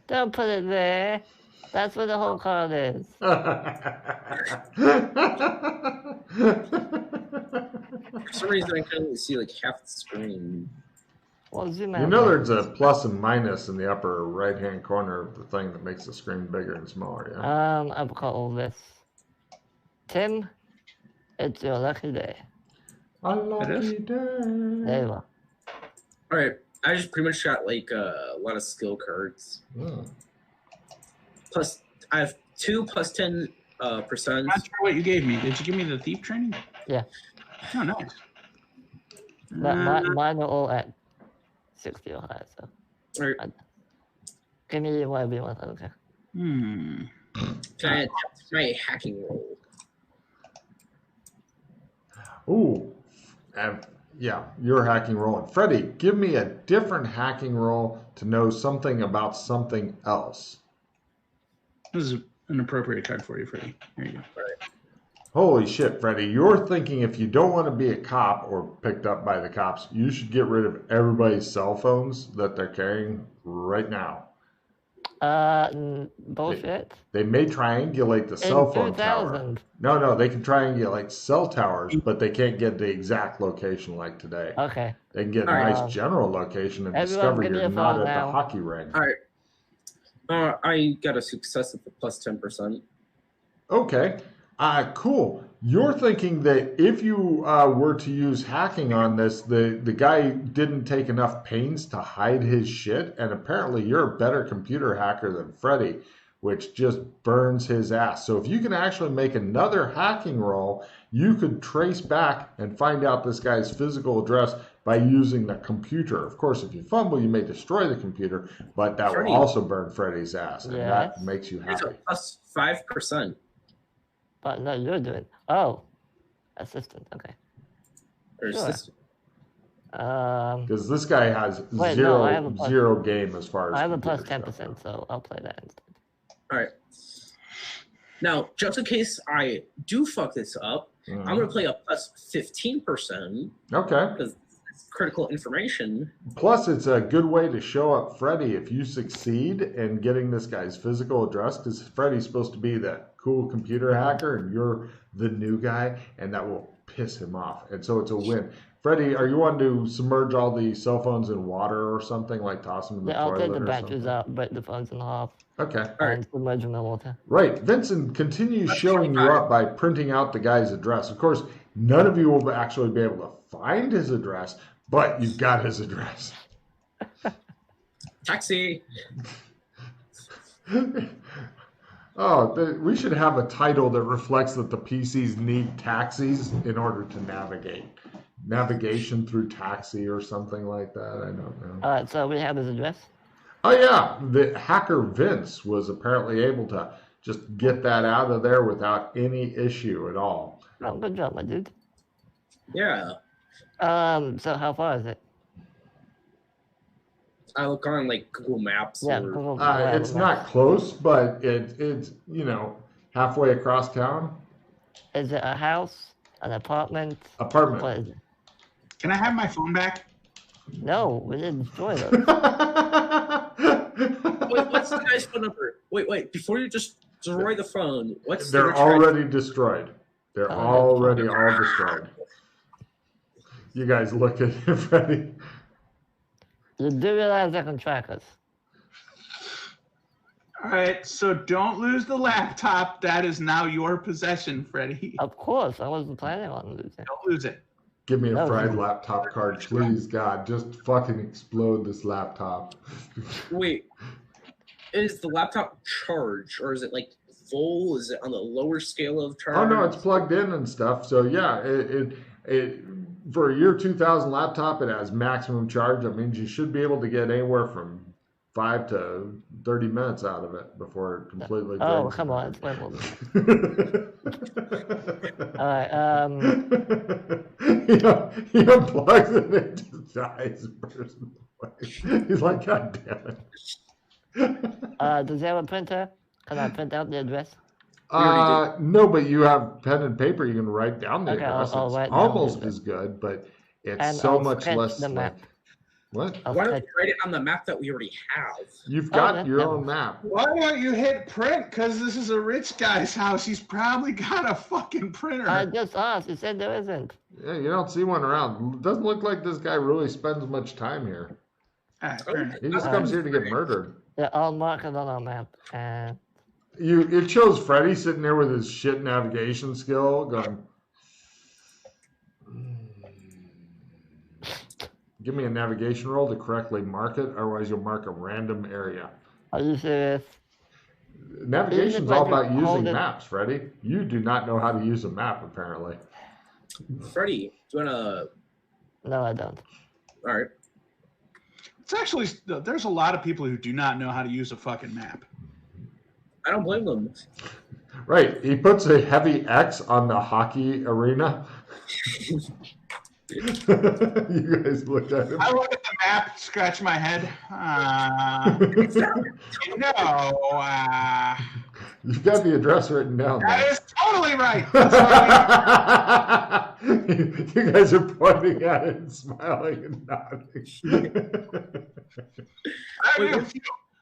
Don't put it there. That's where the whole card is. For some reason, I can only see like half the screen. Well, zoom out. You know there's a plus and minus in the upper right-hand corner of the thing that makes the screen bigger and smaller, yeah? I've got all this. Tim, it's your lucky day. A lucky day. There you are. All right, I just pretty much got like a lot of skill cards. Plus, I have 2 plus 10%. I'm not sure what you gave me. Did you give me the thief training? Yeah. Oh, nice. Mine are all at 60 or higher, so. All right. Give me whatever you want, okay. Can I attempt my hacking roll? Ooh. Yeah, you're hacking roll. And Freddie, give me a different hacking roll to know something about something else. This is an appropriate card for you, Freddie. There you go. All right. Holy shit, Freddie. You're thinking if you don't want to be a cop or picked up by the cops, you should get rid of everybody's cell phones that they're carrying right now. Bullshit. They may triangulate the cell phone tower. No, they can triangulate cell towers, but they can't get the exact location like today. Okay. They can get a nice general location and discover you're not at the hockey rink. All right. I got a success at the plus 10%. Okay. Cool. You're thinking that if you were to use hacking on this, the guy didn't take enough pains to hide his shit, and apparently you're a better computer hacker than Freddy, which just burns his ass. So if you can actually make another hacking roll, you could trace back and find out this guy's physical address by using the computer. Of course, if you fumble, you may destroy the computer, but that will also burn Freddy's ass, and that makes you happy. It's a plus 5%. But no, you're doing. Oh, assistant. Okay. Or assistant. Because this guy has zero game as far as. I have a plus 10%, so I'll play that instead. All right. Now, just in case I do fuck this up, I'm going to play a plus 15%. Okay. Because it's critical information. Plus, it's a good way to show up Freddy if you succeed in getting this guy's physical address, because Freddy's supposed to be that cool computer hacker, and you're the new guy, and that will piss him off. And so it's a win. Freddy, are you wanting to submerge all the cell phones in water or something, like toss them in the toilet? I'll take the batteries out, break the phones in half. Okay. And submerge them in water. Right. Vincent continues showing you up by printing out the guy's address. Of course, none of you will actually be able to find his address, but you've got his address. Taxi! We should have a title that reflects that the PCs need taxis in order to navigate. Navigation through taxi or something like that. I don't know. All right, so we have his address. Oh, yeah. The hacker Vince was apparently able to just get that out of there without any issue at all. Oh, good job, my dude. Yeah. So how far is it? I look on like Google Maps. Yeah, or... it's not close, but it's halfway across town. Is it a house, an apartment? Apartment. What is it? Can I have my phone back? No, we didn't destroy those. Wait, what's the guy's phone number? Wait, before you just destroy the phone, what's They're already destroyed. They're already all destroyed. You guys look at it, Freddie. You do realize they can track us. All right, so don't lose the laptop. That is now your possession, Freddie. Of course, I wasn't planning on losing. Don't lose it. Give me a fried laptop card, please, God. Just fucking explode this laptop. Wait, is the laptop charged, or is it like full? Is it on the lower scale of charge? Oh, no, it's plugged in and stuff. So, yeah, it for a year 2000 laptop, it has maximum charge. That means you should be able to get anywhere from 5 to 30 minutes out of it before it completely drains. Oh, come on. It's way more All right. He unplugs it and it just dies. He's like, God damn it. Does he have a printer? Can I print out the address? No, but you have pen and paper. You can write down the address. I'll it's write almost down as good, but it's and so I'll much sketch less the map. What? I'll Why don't check. we write it on the map that we already have? You've Oh, got that's your that own one. map. Why don't you hit print? Because this is a rich guy's house. He's probably got a fucking printer. I just asked. You said there isn't. Yeah, you don't see one around. Doesn't look like this guy really spends much time here. Fair enough. He just comes here to get murdered. Yeah, I'll mark it on our map. It shows Freddy sitting there with his shit navigation skill going. Give me a navigation roll to correctly mark it, otherwise you'll mark a random area. Are you serious? Navigation's like all you about using hold it- maps, Freddy. You do not know how to use a map, apparently. Freddie, do you wanna? No, I don't. All right. It's actually, there's a lot of people who do not know how to use a fucking map. I don't blame them. Right, he puts a heavy X on the hockey arena. You guys look at him. I look at the map, scratch my head. You've got the address written down. That is totally right. You guys are pointing at it and smiling and nodding.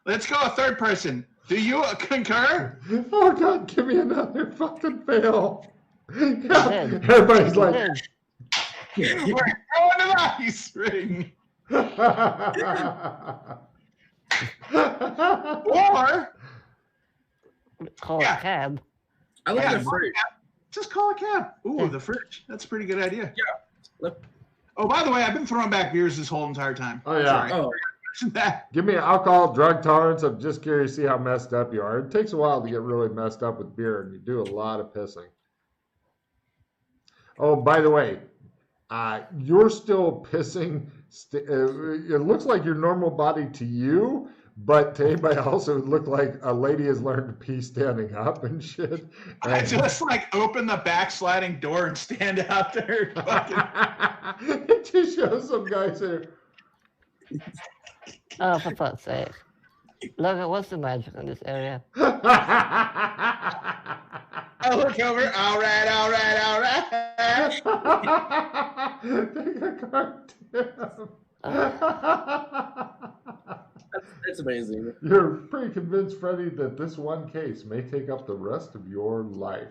Let's go a third person. Do you concur? Oh God, give me another fucking fail. Yeah, did. everybody's You like, did. We're going to the Ice Rink. Or Call Yeah. a cab. I like Yeah. the fridge. just call a cab. Ooh, the fridge. That's a pretty good idea. Look. Oh, by the way, I've been throwing back beers this whole entire time. Oh, yeah. Sorry. Oh, That. Give me an alcohol drug tolerance. I'm just curious to see how messed up you are. It takes a while to get really messed up with beer, and you do a lot of pissing. Oh, by the way, you're still pissing. It looks like your normal body to you, but to anybody else, it would look like a lady has learned to pee standing up and shit. I And- just open the backsliding door and stand out there. Fucking... It just shows some guys there. Oh, for fuck's sake. Logan, what's the magic in this area? I look over. All right. Take a cartoon. that's amazing. You're pretty convinced, Freddie, that this one case may take up the rest of your life.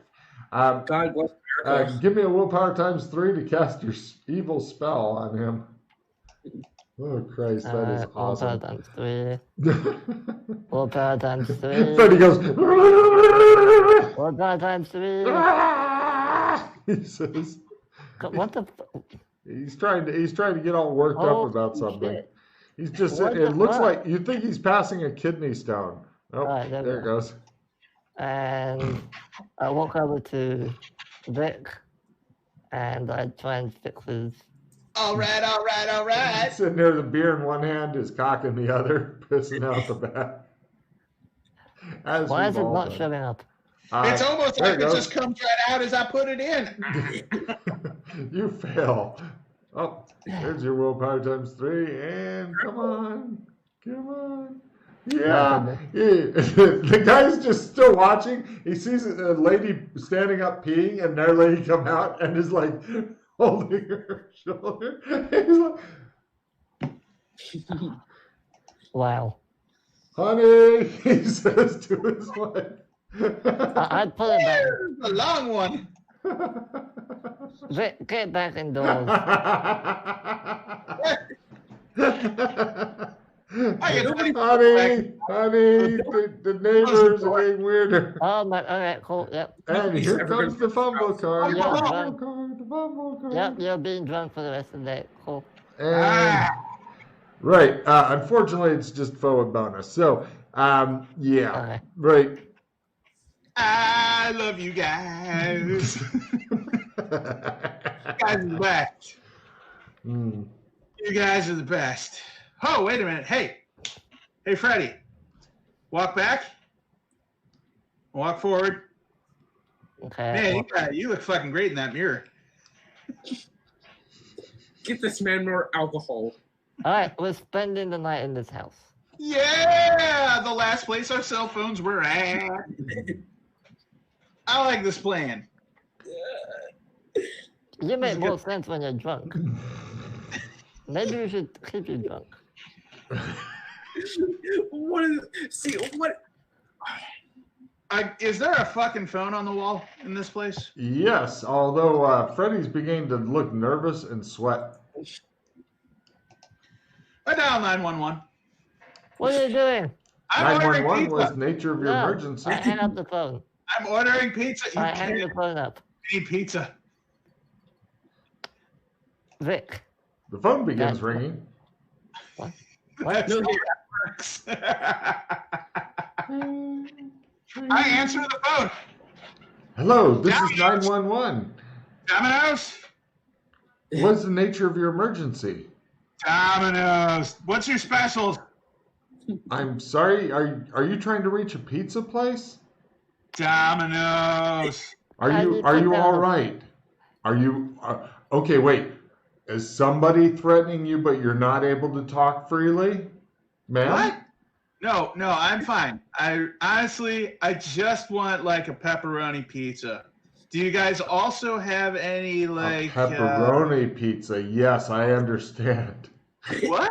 God bless America. Give me a willpower times 3 to cast your evil spell on him. Oh, Christ, that is Willpower awesome. times 3. Willpower times 3. Freddie goes, Willpower times 3. he says, What the? he's trying to get all worked up Oh, about something. shit. He's just, What it the looks fuck? like, you think he's passing a kidney stone. Oh, Right, there we there it go. goes. And I walk over to Vic, and I try and fix his. All right. Sitting there, the beer in one hand, his cock in the other, pissing out the back. As Why we've is it all not done. showing up? It's almost there like it it goes. just comes right out as I put it in. You fail. Oh, there's your willpower times 3, and come on. Yeah. The guy's just still watching. He sees a lady standing up peeing, and their lady come out and is like holding her shoulder. He's like, Wow. honey, he says to his wife. I'd put it back. The long one. Vic, get back indoors. Honey, the neighbors are getting weirder. Oh my. Okay, cool. Yep. And He's here never comes gonna the fumble card. Yeah, the right. fumble card. The fumble card. Yep. You're being drunk for the rest of the day. Cool. And, right. Unfortunately, it's just forward bonus. So, yeah. Okay. Right. I love you guys. You guys are the best. Hmm. You guys are the best. Oh, wait a minute. Hey, Freddie. Walk back. Walk forward. Okay. Man, you look fucking great in that mirror. Get this man more alcohol. All right. We're spending the night in this house. Yeah, the last place our cell phones were at. I like this plan. You make more sense when you're drunk. Maybe we should keep you drunk. What is? See what? Is there a fucking phone on the wall in this place? Yes, although Freddy's beginning to look nervous and sweat. I dial 911. What are you doing? I'm ordering 911 pizza. was nature of your No, emergency. I hang up the phone. I'm ordering pizza. You I hang the can't phone up. eat pizza. Vic. The phone begins That's- ringing. What? That's No, how that works. I answer the phone. Hello, this is 911. Domino's? What's the nature of your emergency? Domino's. What's your specials? I'm sorry, are you trying to reach a pizza place? Domino's. Are I you need are to you know. all right? Are you okay? Wait, is somebody threatening you, but you're not able to talk freely, ma'am? What? No, I'm fine. I just want like a pepperoni pizza. Do you guys also have any like a pepperoni pizza? Yes, I understand. what?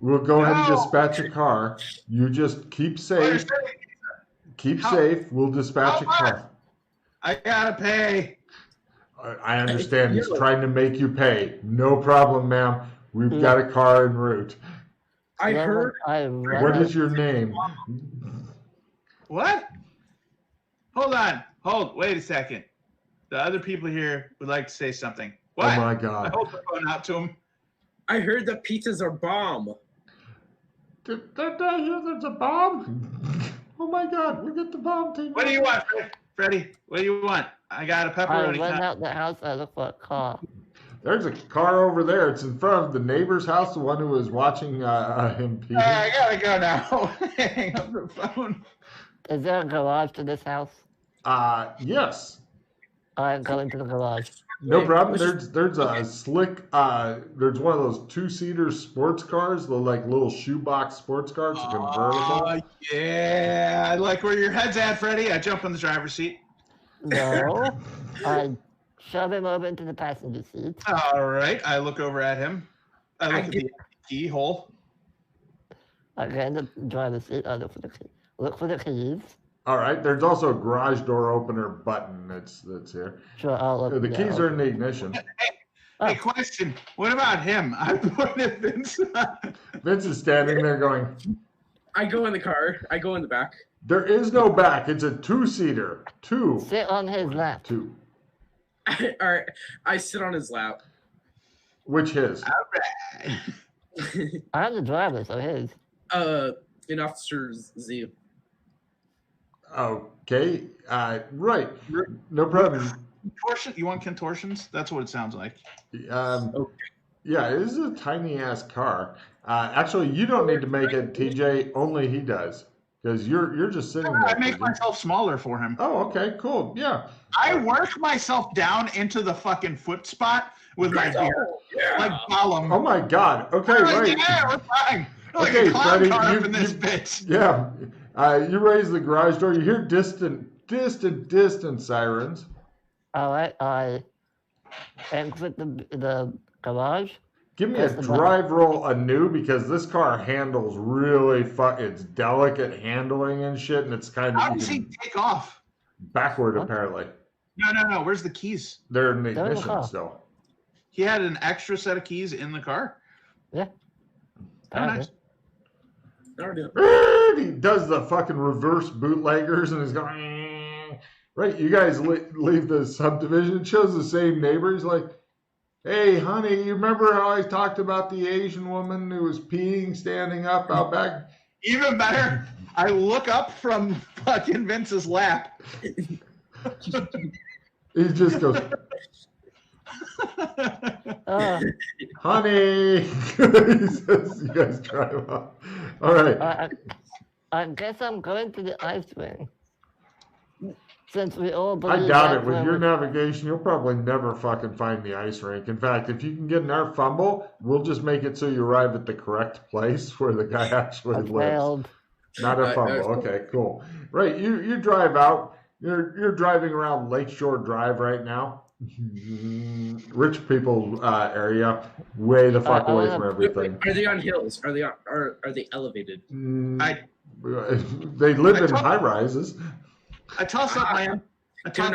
We'll go ahead and No. dispatch a car. You just keep Oh, safe. you're saying Keep How- safe. We'll dispatch a How car. I gotta pay. I understand. He's You're- trying to make you pay. No problem, ma'am. We've got a car en route. I heard. What is your name? What? Hold on. Wait a second. The other people here would like to say something. What? Oh my I God. hold the phone out to them. I heard that pizzas are bomb. Did I hear there's a bomb? Oh my God, look at the bomb team. What do you want, Freddie? What do you want? I got a I pepperoni. went pie. out the house. I look for a car. There's a car over there. It's in front of the neighbor's house, the one who was watching him pee. I gotta go now. Hang up the phone. Is there a garage to this house? Yes. I go into the garage. No Wait, problem. which- There's a slick, there's one of those two-seater sports cars, the like little shoebox sports cars, a convertible. Yeah, I like where your head's at, Freddie. I jump in the driver's seat. No. I shove him over into the passenger seat. All right, I look over at him. I look at the keyhole. I get in the driver's seat. I look for the key. Look for the keys. All right. There's also a garage door opener button that's here. Sure, I'll look. The keys are in the ignition. Oh. Hey, question. What about him? I'm pointing at Vince. Vince is standing there going, I go in the car. I go in the back. there is no back. It's a two-seater. Sit on his lap. Two. All right. I sit on his lap. Which his? I'm the driver, so his. In Officer Z. Okay. Right. No problem. Contortion? You want contortions? That's what it sounds like. Okay. Yeah, it is a tiny ass car. Actually, you don't need to make it, TJ. Only he does, because you're just sitting there. I make TJ. myself smaller for him. Oh, okay, cool. Yeah. I work myself down into the fucking foot spot with my beard, like Gollum. Oh my God. Okay, I'm like, right. yeah, we're fine. Like Okay, a clown Freddie, car you- up in this you- bitch. Yeah. You raise the garage door. You hear distant sirens. All right, I exit the garage. Give me Press a the drive roll anew, because this car handles really it's delicate handling and shit, and it's kind How of does he take off? backward What? apparently. No. Where's the keys? They're in the They're in the ignition car. still. He had an extra set of keys in the car. Yeah. Oh, nice. He does the fucking reverse bootleggers and he's going, right. You guys leave the subdivision. It shows the same neighbor. He's like, hey, honey, you remember how I talked about the Asian woman who was peeing standing up out back? Even better, I look up from fucking Vince's lap. He just goes, honey. He says, you guys drive off. All right. I guess I'm going to the ice ring. Since we all believe I doubt that's it. With where your we- navigation, you'll probably never fucking find the ice rink. In fact, if you can get an air fumble, we'll just make it so you arrive at the correct place where the guy actually I lives. failed. Not a fumble. Okay, cool. Right, you drive out. You're driving around Lakeshore Drive right now. Rich people area, way the fuck away from everything. Are they on hills? Are they elevated? They live in high rises. I toss up my empty from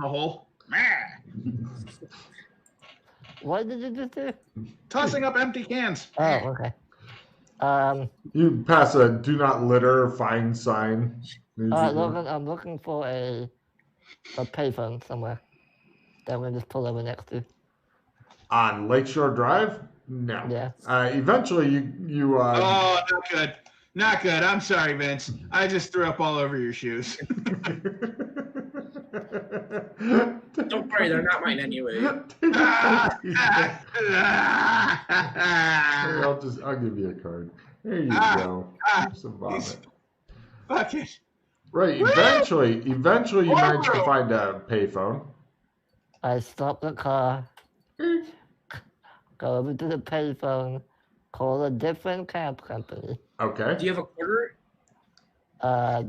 the hole. What did you just do? Tossing up empty cans. Oh, okay. You pass a "Do not litter" fine sign. I'm looking for a payphone somewhere that we can just pull over next to. On Lakeshore Drive? No. Yeah. Eventually, you. Oh, not good. Not good. I'm sorry, Vince. I just threw up all over your shoes. Don't worry, they're not mine anyway. I'll give you a card. There you go. Some vomit. Fuck it. Right. Eventually, you manage to find a payphone. I stop the car, go over to the payphone, call a different cab company. Okay. Do you have a quarter? I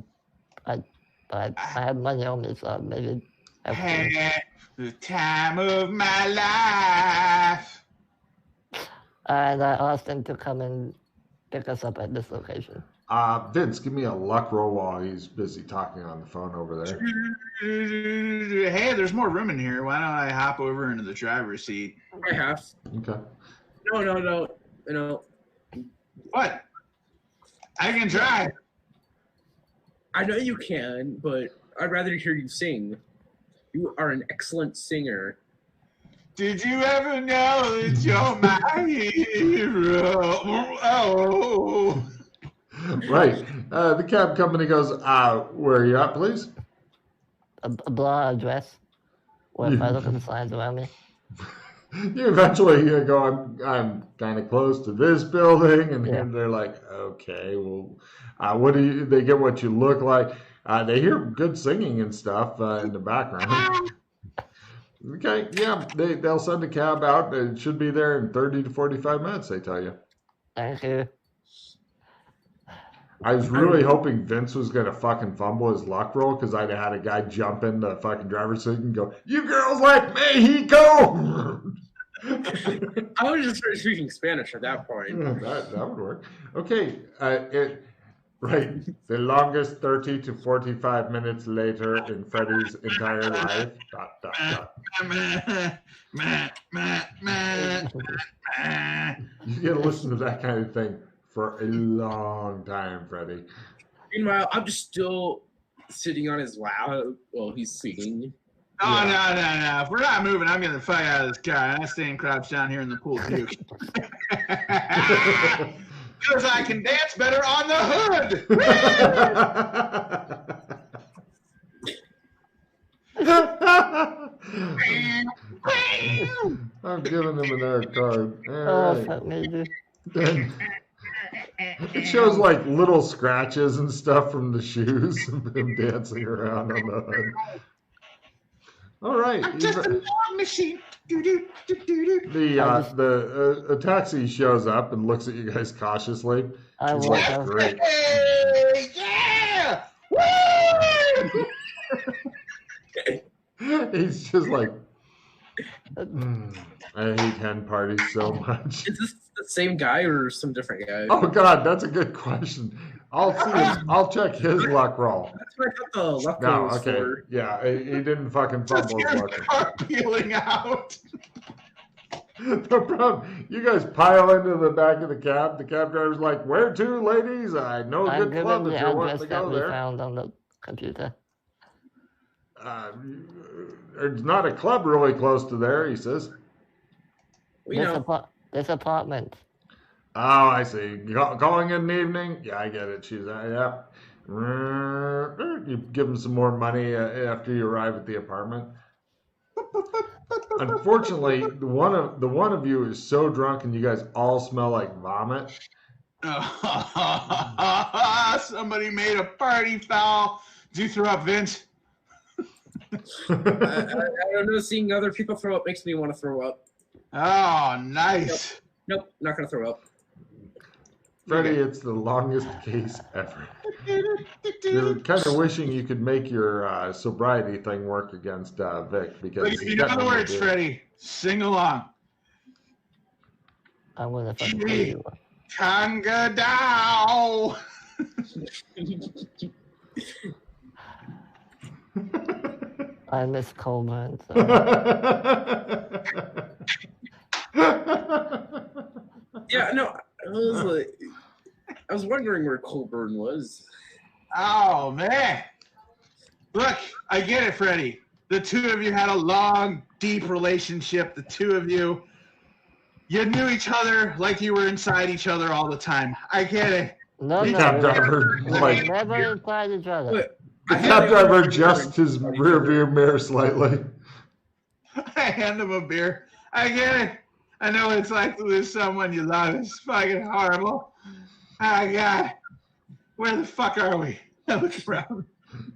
have money on me, so maybe. Had the time of my life. And I asked them to come and pick us up at this location. Vince, give me a luck roll while he's busy talking on the phone over there. Hey, there's more room in here. Why don't I hop over into the driver's seat? I have. Okay. No. What? I can drive. I know you can, but I'd rather hear you sing. You are an excellent singer. Did you ever know that you're my hero? Oh. Right. The cab company goes, where are you at, please? A blah address. Where if I look at the signs around me. You eventually go, I'm kind of close to this building, and Yeah. they're like, okay, well, what do you? They get what you look like. They hear good singing and stuff in the background. Okay, yeah, they'll send a cab out. It should be there in 30 to 45 minutes. They tell you. Thank you. I was really hoping Vince was going to fucking fumble his luck roll because I'd had a guy jump in the fucking driver's seat and go, "You girls like Mexico!" I was just start speaking Spanish at that point. that would work. Okay, right. The longest 30 to 45 minutes later in Freddy's entire life. ... You get to listen to that kind of thing for a long time, Freddy. Meanwhile, I'm just still sitting on his lap while he's singing. Oh, no. If we're not moving, I'm getting the fuck out of this car. I'm staying crouched down here in the pool, too. Because I can dance better on the hood. I'm giving him another card. Fuck me, dude. It shows like little scratches and stuff from the shoes of him dancing around on the hood. All right. I'm just a long machine. A taxi shows up and looks at you guys cautiously. I He's walk like, out. great. Hey, yeah! Woo! He's just like, I hate hen parties so much. Is this the same guy or some different guy? Oh God, that's a good question. I'll check his luck roll. That's what I thought the luck No, roll was okay. for. Yeah, he didn't fucking Just fumble his your luck. car peeling out. No problem. You guys pile into the back of the cab. The cab driver's like, "Where to, ladies? I know a I'm good giving club the if you're wanting address to that go we there." found on the computer. There's not a club really close to there, he says. This apartment. Oh, I see. Calling in the evening? Yeah, I get it. She's yeah. You give him some more money after you arrive at the apartment. Unfortunately, the one of you is so drunk, and you guys all smell like vomit. Somebody made a party foul. Did you throw up, Vince? I don't know. Seeing other people throw up makes me want to throw up. Oh, nice. Nope, not gonna throw up. Freddie, it's the longest case ever. You're kind of wishing you could make your sobriety thing work against Vic because Look, he's you know got the no words, beer. Freddie. Sing along. I'm gonna fucking kill you. Conga Dow. I miss Coleman. So. Yeah, no, I was wondering where Colburn was. Oh, man. Look, I get it, Freddie. The two of you had a long, deep relationship. The two of you knew each other like you were inside each other all the time. I get it. No, The no, cab we driver, were like, never inside each other. But the I cab had driver to- adjusts his rear view mirror slightly. I hand him a beer. I get it. I know what it's like to lose someone you love. It's fucking horrible. Oh, God. Where the fuck are we? I look around.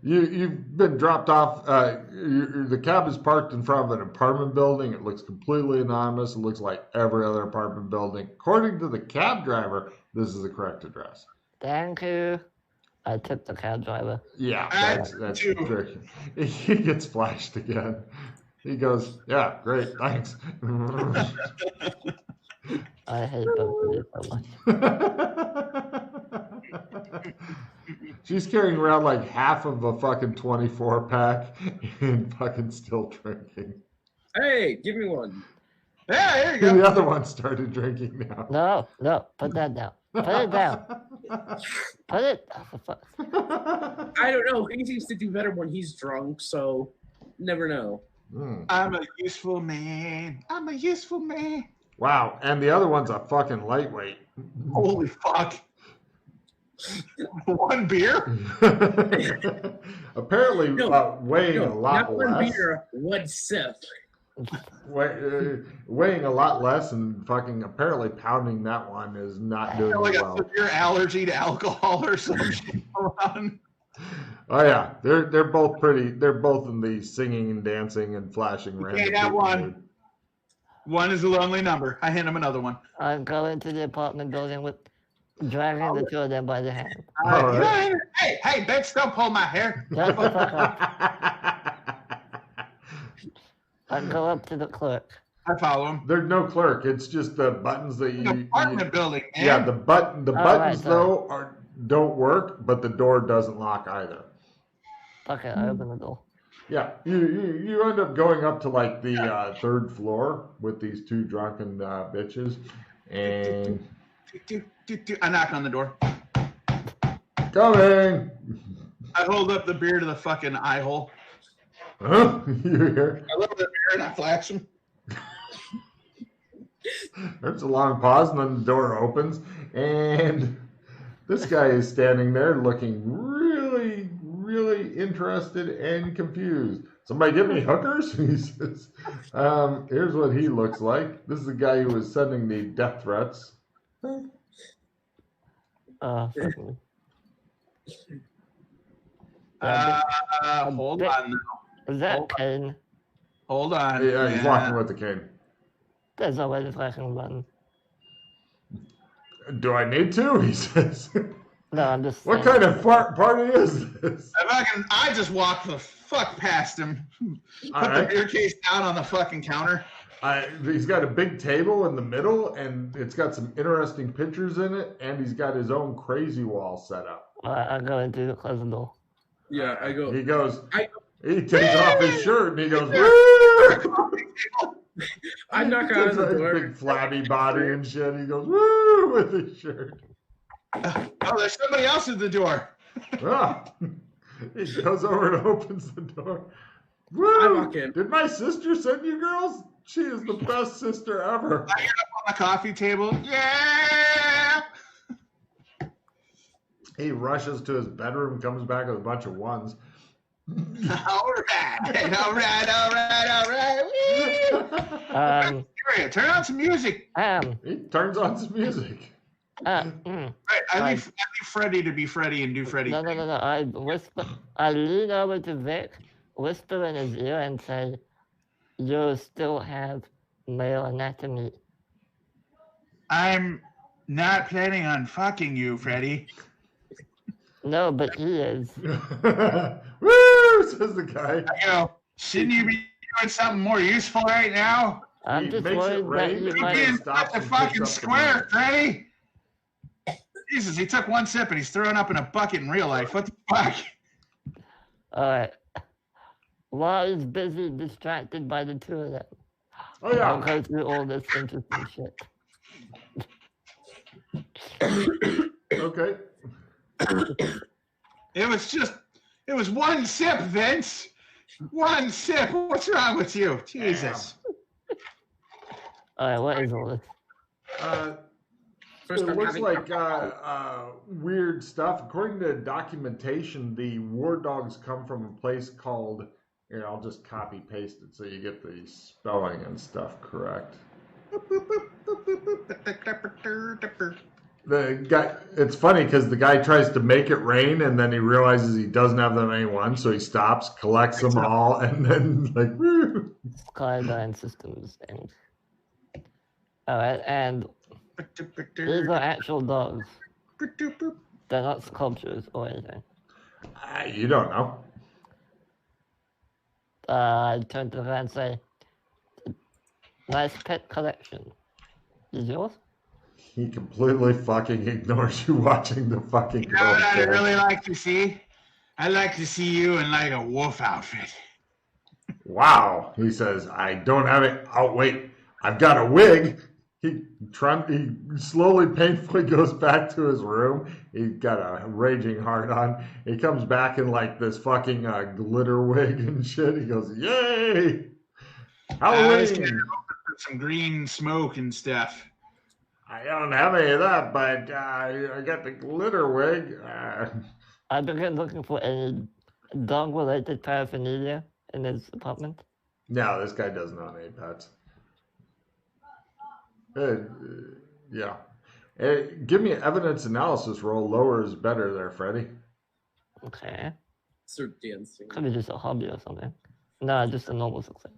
You've been dropped off. The cab is parked in front of an apartment building. It looks completely anonymous. It looks like every other apartment building. According to the cab driver, this is the correct address. Thank you. I tipped the cab driver. Yeah, that's too. tricky. He gets flashed again. He goes, yeah, great, thanks. I hate both of you so much. She's carrying around like half of a fucking 24 pack and fucking still drinking. Hey, give me one. Yeah, there you And the go. other one started drinking now. No, put that down. Put it down. Put it. Oh, for fuck. I don't know. He seems to do better when he's drunk, so never know. I'm a useful man. I'm a useful man. Wow, and the other one's a fucking lightweight. Holy fuck. One beer? Apparently weighing a No, lot not one less. beer, one sip. Weighing a lot less and fucking apparently pounding that one is not doing Like well. a severe allergy to alcohol or something around. Oh yeah, they're both pretty. They're both in the singing and dancing and flashing random that people one. mood. One is a lonely number. I hand him another one. I'm going to the apartment building with dragging the two of them by the hand. All right. Hey, bitch, don't pull my hair. Shut the fuck up. I go up to the clerk. I follow him. There's no clerk. It's just the buttons that An apartment building, man. Yeah, the buttons right, though don't work, but the door doesn't lock either. Fuck it, I open the door. Yeah, you end up going up to like the third floor with these two drunken bitches, and I knock on the door. coming. I hold up the beer to the fucking eye hole. Huh? You hear? I look at the beer and I flash him. There's a long pause, and then the door opens, and this guy is standing there looking really, really interested and confused. Somebody give me hookers? He says. Here's what he looks like. This is the guy who was sending the death threats. Fuck me. Hold on now. Is that Kane? Hold on. Yeah, he's walking with the cane. There's always a flashing button. Do I need to? He says. No, I'm just What saying. kind of party is this? I just walked the fuck past him. Put All the right. beer case down on the fucking counter. He's got a big table in the middle, and it's got some interesting pictures in it, and he's got his own crazy wall set up. I go into the closing door. Yeah, I go. He goes, I- he takes off his shirt, and he goes, woo! I knock He on takes the off his door. big flabby body and shit. He goes, woo, with his shirt. Oh, there's somebody else at the door. Ah. He goes over and opens the door. I Woo! walk in. Did my sister send you girls? She is the best sister ever. I get up on the coffee table. Yeah. He rushes to his bedroom, comes back with a bunch of ones. All right. Woo! Turn on some music. He turns on some music. Right, I leave Freddie to be Freddie and do Freddie. No. I whisper. I lean over to Vic, whisper in his ear, and say, "You still have male anatomy." I'm not planning on fucking you, Freddy. No, but he is. Woo! Says the guy. You know, shouldn't you be doing something more useful right now? I'm He just makes it worried that rain. you He might. Being stops such a and picks fucking up the square, money. Freddy. Jesus, he took one sip and he's throwing up in a bucket in real life. What the fuck? Alright. While he's busy distracted by the two of them, Oh I'll yeah. go through all this interesting shit. Okay. It was one sip, Vince. One sip. What's wrong with you? Jesus. Alright, what is all this? First It time looks having like weird stuff. According to documentation, the war dogs come from a place called. Here, I'll just copy paste it so you get the spelling and stuff correct. The guy, it's funny because the guy tries to make it rain and then he realizes he doesn't have them anyone, so he stops, collects them all, and then like woo. Skyline Systems and alright, and these are actual dogs. They're not sculptures or anything. You don't know. I turn to the guy and say, nice pet collection. Is yours? He completely fucking ignores you watching the fucking. You know what I'd really like to see? I'd like to see you in like a wolf outfit. Wow, he says, I don't have it. Oh, wait, I've got a wig. He slowly, painfully goes back to his room. He's got a raging heart on. He comes back in like this fucking glitter wig and shit. He goes, yay! Halloween! Some green smoke and stuff. I don't have any of that, but I got the glitter wig. I began looking for any dog-related paraphernalia in his apartment. No, this guy doesn't own any pets. Yeah. Give me an evidence analysis roll. Lower is better there, Freddy. Okay. Sir dancing. Could be just a hobby or something. No, just a normal success.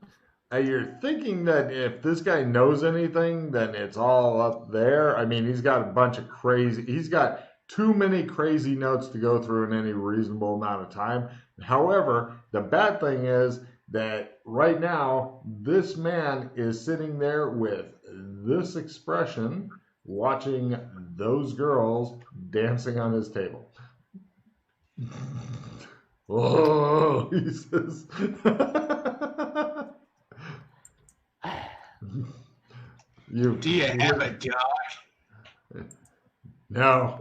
You're thinking that if this guy knows anything, then it's all up there. I mean, he's got a bunch of crazy. He's got too many crazy notes to go through in any reasonable amount of time. However, the bad thing is that right now, this man is sitting there with this expression, watching those girls dancing on his table. Oh, he says. Do you have a dog? No.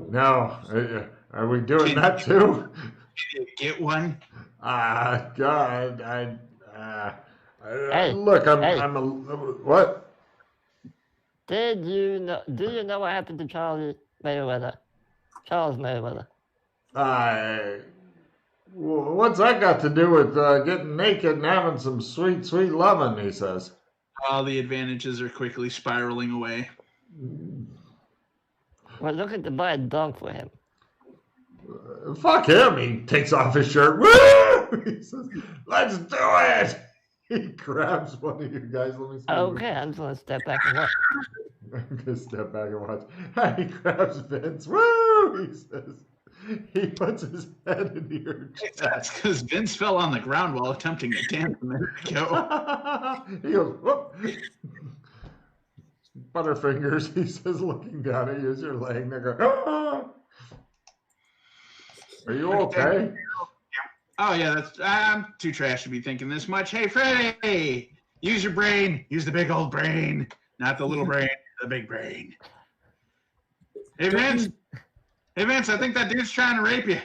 Are we doing that too? Did you get one? God, Hey, look, I'm a what? Do you know what happened to Charles Mayweather? What's that got to do with getting naked and having some sweet, sweet loving? He says. All the advantages are quickly spiraling away. We're looking to buy a dog for him. Fuck him. He takes off his shirt. Woo! He says, let's do it. He grabs one of you guys. Let me see. Okay, I'm just gonna step back and look. I'm going to step back and watch. He grabs Vince. Woo! He says. He puts his head into your chest. That's because Vince fell on the ground while attempting to dance a minute ago. He goes, whoop. Butterfingers, he says, looking down at you as you're laying there going, ah! Are you okay? Oh, yeah, I'm too trash to be thinking this much. Hey, Freddy, use your brain. Use the big old brain. Not the little brain, the big brain. Hey, Vince, I think that dude's trying to rape you.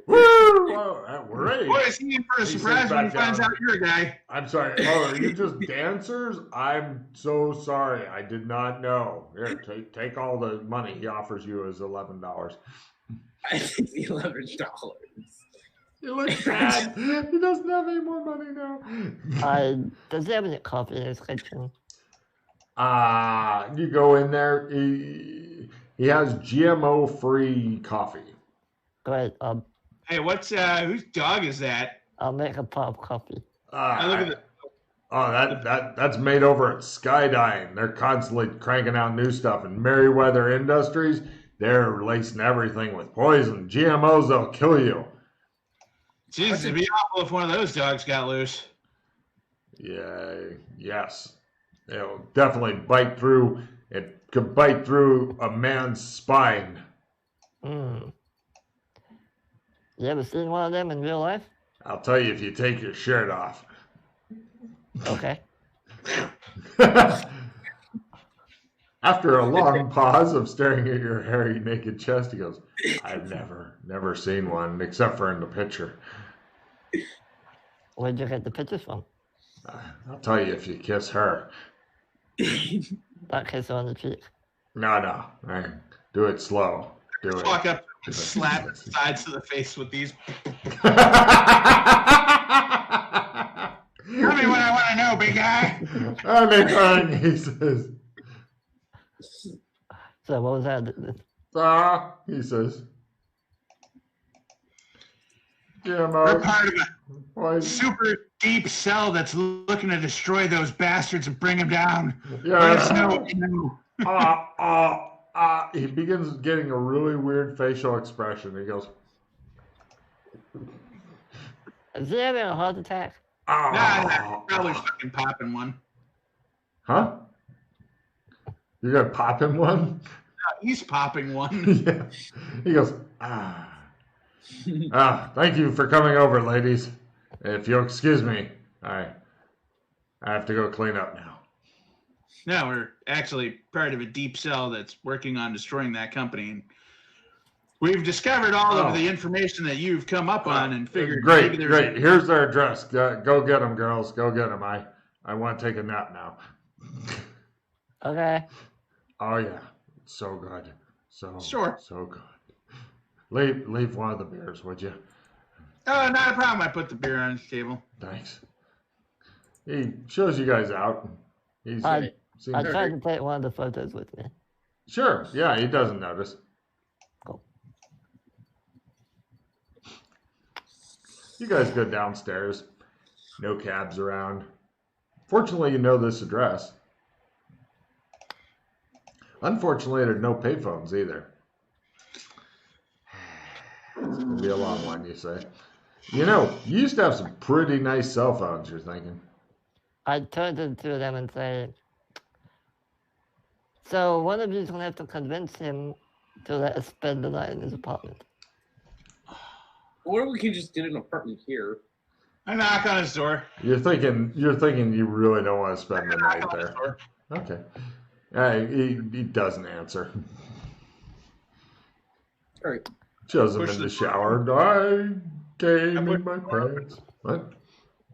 Woo! Well, we're ready. Boy, is he in for a surprise when he finds out you're a guy. I'm sorry. Oh, are you just dancers? I'm so sorry. I did not know. Here, take all the money he offers you is $11. I think the $11. He looks sad. He doesn't have any more money now. Does he have any coffee in his kitchen? You go in there. He has GMO-free coffee. Great. Hey, whose dog is that? I'll make a pot of coffee. Look at Oh, that's made over at Skydyne. They're constantly cranking out new stuff. And Merryweather Industries, they're lacing everything with poison. GMOs, they'll kill you. Jesus, it'd be awful if one of those dogs got loose. Yeah, yes. It'll definitely bite through. It could bite through a man's spine. You ever seen one of them in real life? I'll tell you if you take your shirt off. Okay. After a long pause of staring at your hairy, naked chest, he goes, I've never seen one except for in the picture. Where'd you get the pictures from? I'll tell you if you kiss her. Not kiss her on the cheek. No. Do it slow. Do it. Walk up and slap the sides of the face with these. Tell me what I want to know, big guy. Anything, he says. So what was that? He says. We're part of Why? a super deep cell that's looking to destroy those bastards and bring them down. Yeah. Let us know what you know. He begins getting a really weird facial expression. He goes, Is he having a heart attack? Nah, probably fucking popping one. Huh? You're gonna pop him one? He's popping one. Yeah. He goes, thank you for coming over, ladies. If you'll excuse me, I have to go clean up now. No, we're actually part of a deep cell that's working on destroying that company. And we've discovered all of the information that you've come up on and figured. Great. Here's their address. Go get them, girls. Go get them. I want to take a nap now. Okay. Oh yeah, so good. So good. Leave one of the beers, would you? Oh, not a problem. I put the beer on the table. Thanks. He shows you guys out. I tried to take one of the photos with me. Sure. Yeah, he doesn't notice. Cool. You guys go downstairs. No cabs around. Fortunately, you know this address. Unfortunately, there's no payphones either. It's going to be a long one, you say. You know, you used to have some pretty nice cell phones, you're thinking. I turned to the two of them and say, so one of you's going to have to convince him to let us spend the night in his apartment. Or we can just get an apartment here. I knock on his door. You're thinking you really don't want to spend the night there. Okay. He doesn't answer. All right. Shows him in the shower. I came in my pants. What?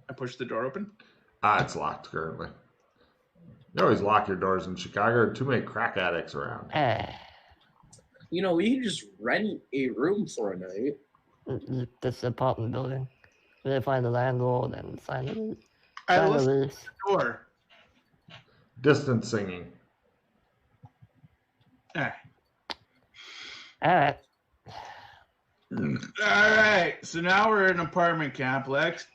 I push the door open. It's locked currently. You always lock your doors in Chicago. There are too many crack addicts around. You know, we can just rent a room for a night. This apartment building. We find the landlord and sign the lease. I listen to the door. Distant singing. All right. All right. So now we're in an apartment complex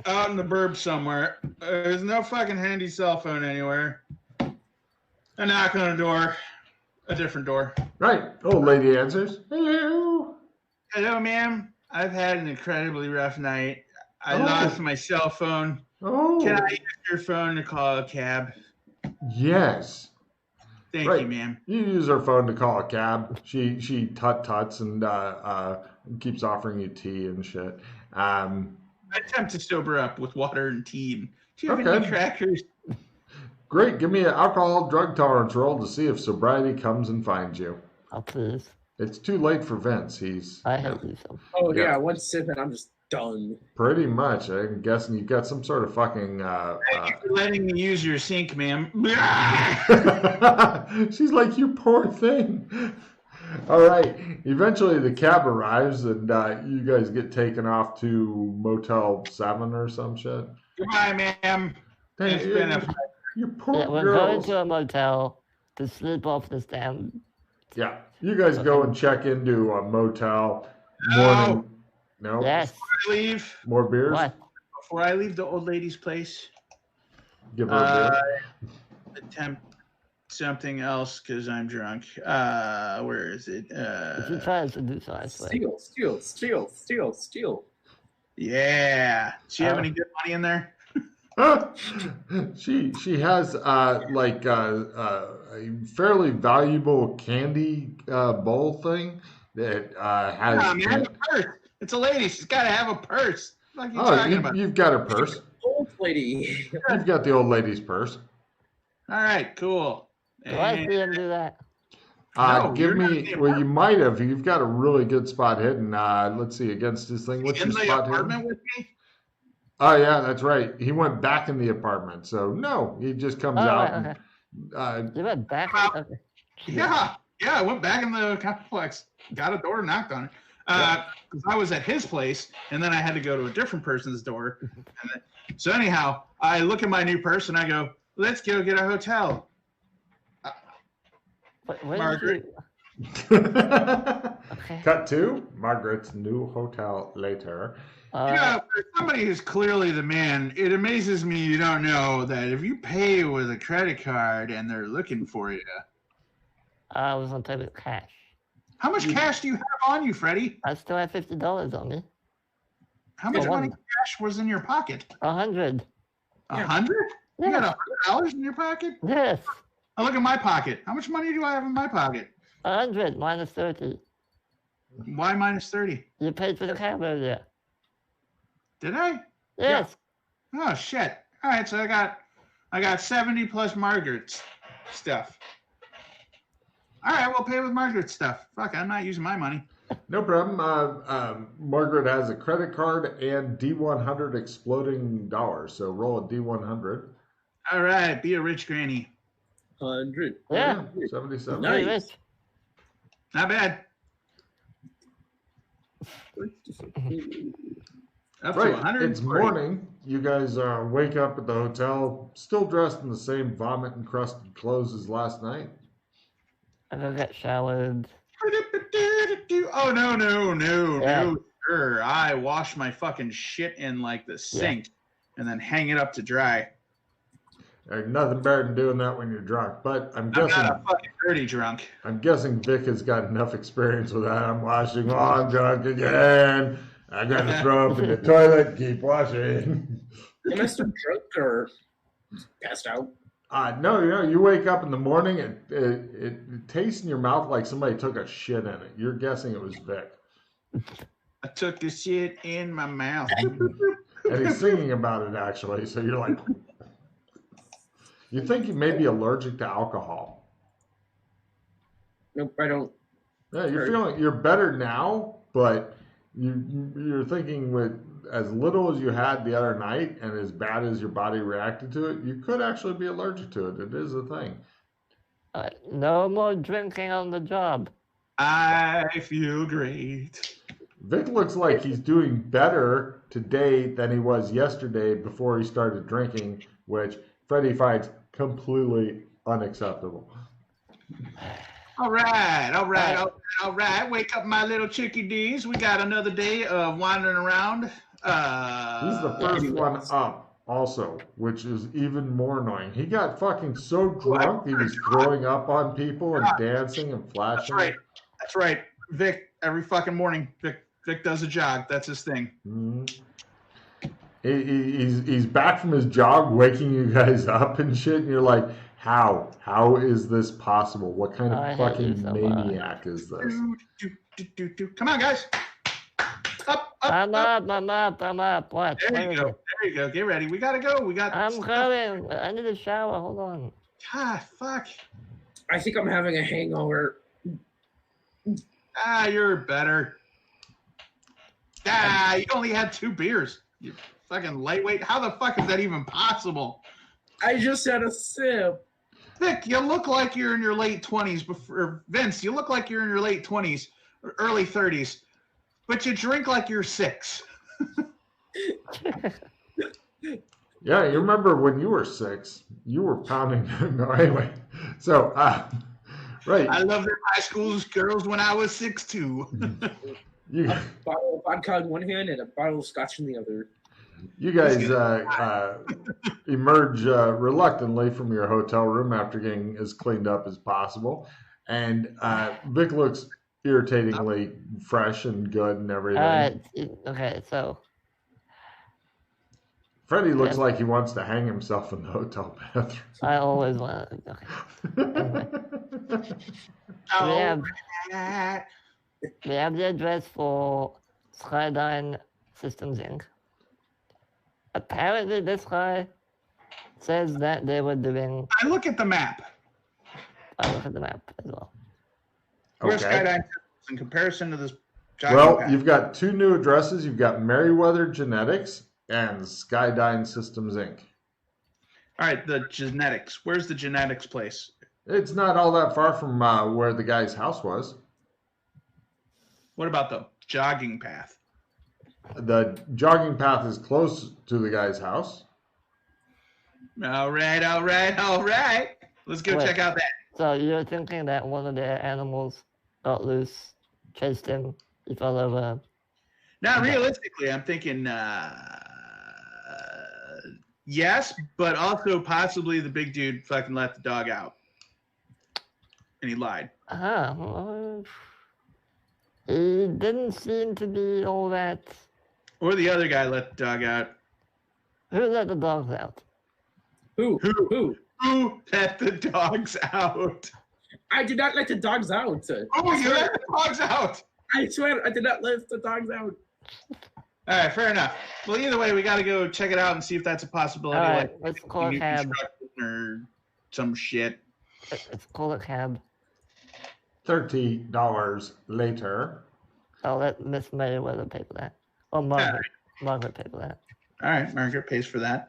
out in the burbs somewhere. There's no fucking handy cell phone anywhere. I knock on a door. A different door. Right. Old lady answers. Hello. Hello, ma'am. I've had an incredibly rough night. I lost my cell phone. Oh. Can I use your phone to call a cab? Yes. Thank you, ma'am. You use her phone to call a cab. She tut-tuts and keeps offering you tea and shit. I attempt to sober up with water and tea. Do you have any crackers? Great. Give me an alcohol drug tolerance roll to see if sobriety comes and finds you. Oh, please. It's too late for Vince. I hate you so. Oh, yeah. One sip and I'm just done. Pretty much. I'm guessing you've got some sort of fucking... Thank you for letting me use your sink, ma'am. She's like, you poor thing. All right. Eventually the cab arrives and you guys get taken off to Motel 7 or some shit. Goodbye, ma'am. It's been a... You poor we're going to a motel to sleep off this damn... Yeah. You guys go and check into a motel. No. No? Yes. Before I leave... More beers? What? Before I leave the old lady's place, Give her a beer. Attempt something else because I'm drunk. Where is it? She tries to do sci-fi. Steal. Yeah. Does she have any good money in there? She has like a fairly valuable candy bowl thing that has. Yeah, man, a purse. It's a lady. She's got to have a purse. What are you talking about? You've got her purse. Old lady. You've got the old lady's purse. All right, cool. Do I see him do that? No, Give you're not in me. the Well, you might have. You've got a really good spot hidden. Let's see against this thing. What's in your the spot apartment hidden? with me? Oh yeah, that's right. He went back in the apartment. So no, he just comes out. Right, And, You went back? Okay. Yeah, I went back in the complex, got a door, knocked on it. Because I was at his place, and then I had to go to a different person's door. So anyhow, I look at my new purse, and I go, let's go get a hotel. Margaret. Okay. Cut to Margaret's new hotel later. For somebody who's clearly the man, it amazes me you don't know that if you pay with a credit card and they're looking for you. I was on pay with cash. How much cash do you have on you, Freddie? I still have $50 on me. How much For money one. cash was in your pocket? 100. 100? You Yeah. got $100 in your pocket? Yes. I look at my pocket. How much money do I have in my pocket? 100 minus 30. Why minus 30? You paid for the cab earlier. Did I? Yes. Oh shit. All right, so I got 70 plus Margaret's stuff. All right, we'll pay with Margaret's stuff. Fuck, I'm not using my money. No problem. Margaret has a credit card and D100 exploding dollars. So roll a D100. All right, be a rich granny. 100. Yeah. 77. Nice. Rich. Not bad. Up to Right, 100. it's morning. You guys wake up at the hotel, still dressed in the same vomit-encrusted clothes as last night. I go get showered. Oh no, Yeah. sir. I wash my fucking shit in like the sink and then hang it up to dry. There's nothing better than doing that when you're drunk. But I'm I'm guessing not a fucking dirty drunk. Vic has got enough experience with that. I'm washing. Oh, I'm drunk again. I got to throw up in the toilet. Keep washing. Am I still drunk or passed out? No, you wake up in the morning and it tastes in your mouth like somebody took a shit in it. You're guessing it was Vic. I took the shit in my mouth. And he's singing about it, actually. So you're like, you think you may be allergic to alcohol. Nope, I don't. Yeah, you're better now, but you're thinking with as little as you had the other night and as bad as your body reacted to it, you could actually be allergic to it. It is a thing. No more drinking on the job. I feel great. Vic looks like he's doing better today than he was yesterday before he started drinking, which Freddie finds completely unacceptable. All right. Wake up, my little chickadees. We got another day of wandering around. He's the first one up, also, which is even more annoying. He got fucking so drunk he was throwing up on people and dancing and flashing. That's right. Vic, every fucking morning, Vic does a jog. That's his thing. Mm-hmm. He's back from his jog, waking you guys up and shit, and you're like, how? How is this possible? What kind of fucking maniac is this? Come on, guys. Up. I'm up. What? There you go. Get ready. We gotta go. I'm coming. I need a shower. Hold on. Ah, fuck. I think I'm having a hangover. You're better. You only had 2 beers. You fucking lightweight. How the fuck is that even possible? I just had a sip. Vic, you look like you're in your late 20s. Vince, you look like you're in your late 20s, or early 30s, but you drink like you're 6. Yeah, you remember when you were 6, you were pounding. No, anyway. So, right. I loved high school girls when I was 6 too. You, A bottle of vodka in one hand and a bottle of scotch in the other. You guys emerge reluctantly from your hotel room after getting as cleaned up as possible. And Vic looks irritatingly fresh and good and everything. Okay, so Freddy looks like he wants to hang himself in the hotel bathroom. I always want to. Okay. We have the address for Skyline Systems Inc. Apparently, this guy says that they were doing. I look at the map. I look at the map as well. Where's Skyline in comparison to this? You've got two new addresses. You've got Merriweather Genetics and Skydyne Systems Inc. All right, the genetics. Where's the genetics place? It's not all that far from where the guy's house was. What about the jogging path? The jogging path is close to the guy's house. All right. Let's go check out that. So you're thinking that one of their animals got loose, chased him, he fell over. Now, realistically, I'm thinking yes, but also possibly the big dude fucking let the dog out. And he lied. He didn't seem to be all that. Or the other guy let the dog out. Who let the dogs out? Who let the dogs out? I did not let the dogs out. Oh, you let the dogs out! I swear I did not let the dogs out. All right, fair enough. Well, either way, we got to go check it out and see if that's a possibility. All right, let's call a cab. Or some shit. Let's call a cab. $30 later. I'll let Miss Merriweather pay for that. Or Margaret. Margaret pay for that. All right, Margaret pays for that.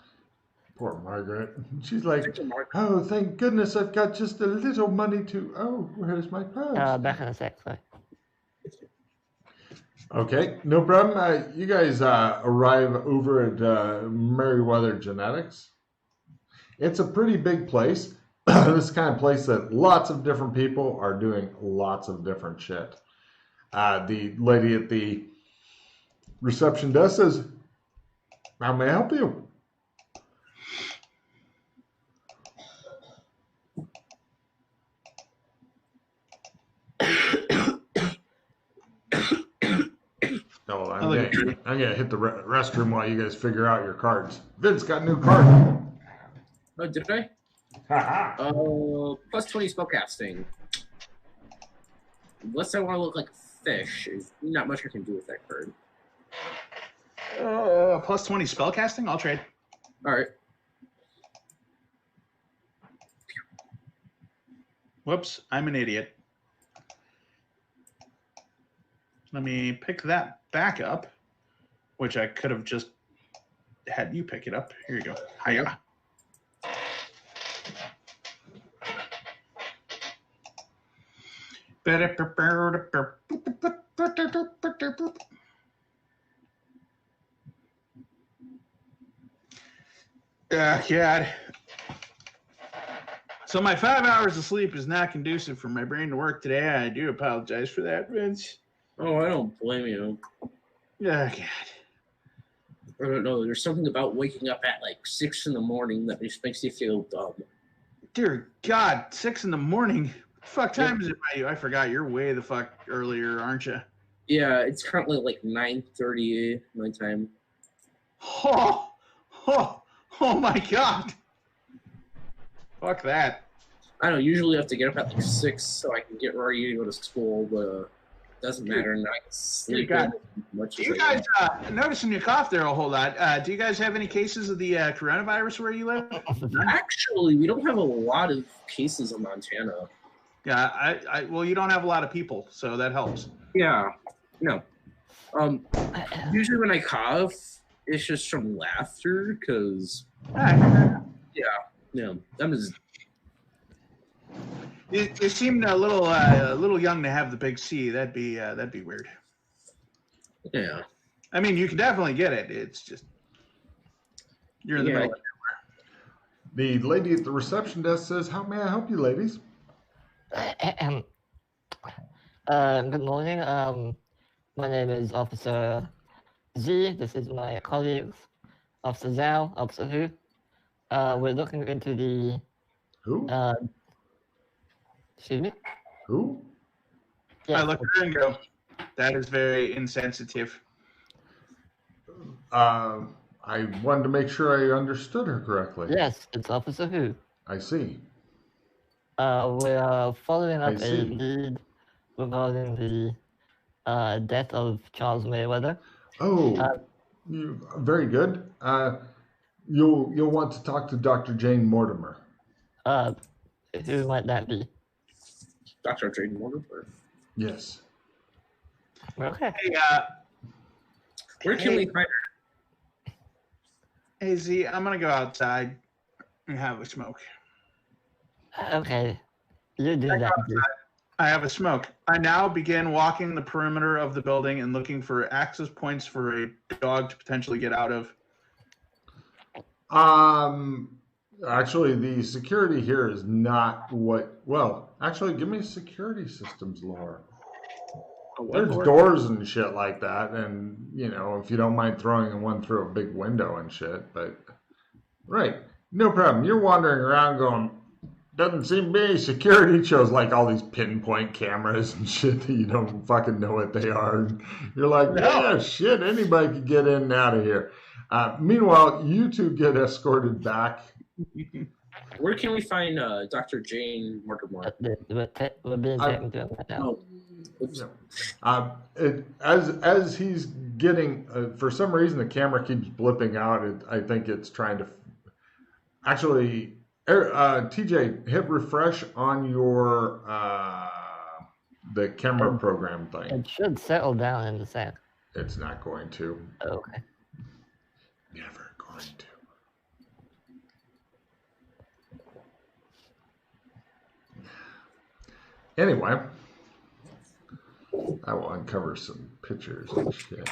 Poor Margaret. She's like, oh, thank goodness I've got just a little money to... Oh, where's my purse? Back in a sec, sorry. Okay, no problem. You guys arrive over at Merriweather Genetics. It's a pretty big place. This kind of place that lots of different people are doing lots of different shit. The lady at the reception desk says, how may I help you? Oh, I'm gonna hit the restroom while you guys figure out your cards. Vince got a new card. Oh, did I? Plus 20 spellcasting. Unless I want to look like a fish, there's not much I can do with that card. Plus 20 spellcasting? I'll trade. All right. Whoops, I'm an idiot. Let me pick that back up, which I could have just had you pick it up. Here you go. Hiya. God. So my 5 hours of sleep is not conducive for my brain to work today. I do apologize for that, Vince. Oh, I don't blame you. Oh, God. I don't know. There's something about waking up at like 6 in the morning that just makes you feel dumb. Dear God, 6 in the morning? What the fuck time is it by you? I forgot. You're way the fuck earlier, aren't you? Yeah, it's currently like 9:30 my time. Oh my God. Fuck that. I don't know. Usually I have to get up at like 6 so I can get ready to go to school, but it doesn't matter. And I can sleep in much Do you guys, noticing you cough there a whole lot, do you guys have any cases of the coronavirus where you live? Actually, we don't have a lot of cases in Montana. Yeah, well, you don't have a lot of people, so that helps. Yeah, no. Usually when I cough, it's just from laughter, because I'm just. You seemed a little young to have the big C. That'd be weird. Yeah. I mean, you can definitely get it. It's just you're in the middle of nowhere. The lady at the reception desk says, "How may I help you, ladies?" Good morning. My name is Officer Z. This is my colleague. Officer Zhao, Officer Hu. We're looking into the Who? excuse me? Who? I Yes, look at her and go, that is very insensitive. I wanted to make sure I understood her correctly. yes, it's Officer Hu. I see. We're following I up a see. lead regarding the death of Charles Mayweather. Oh, very good. You'll want to talk to Dr. Jane Mortimer. Who might that be? Dr. Jane Mortimer. Yes. Okay. Hey, Where can we find her? hey Z, I'm gonna go outside and have a smoke. Okay. You do that. I have a smoke. I now begin walking the perimeter of the building and looking for access points for a dog to potentially get out of. Actually, the security here is not what. Well, actually, give me security systems lore. There's doors and shit like that, and if you don't mind throwing one through a big window and shit, but right, no problem. You're wandering around going, doesn't seem to be any security. Shows like all these pinpoint cameras and shit that you don't fucking know what they are. And you're like, yeah, shit, anybody could get in and out of here. Meanwhile, you two get escorted back. Where can we find Dr. Jane Mortimer? We're being taken to it right now. As he's getting, for some reason, the camera keeps blipping out. I think it's trying to. Actually, TJ, hit refresh on your the camera program thing. It should settle down in a sec. It's not going to. Okay. Never going to. Anyway, I will uncover some pictures and shit.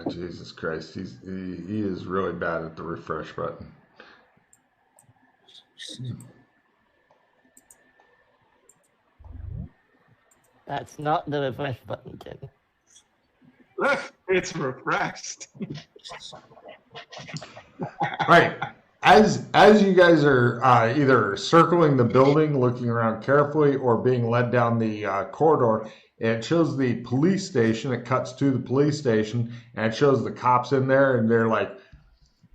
Jesus Christ, he is really bad at the refresh button. That's not the refresh button, Tim. Look, it's refreshed. Right. As you guys are either circling the building, looking around carefully, or being led down the corridor, it shows the police station. It cuts to the police station, and it shows the cops in there, and they're like,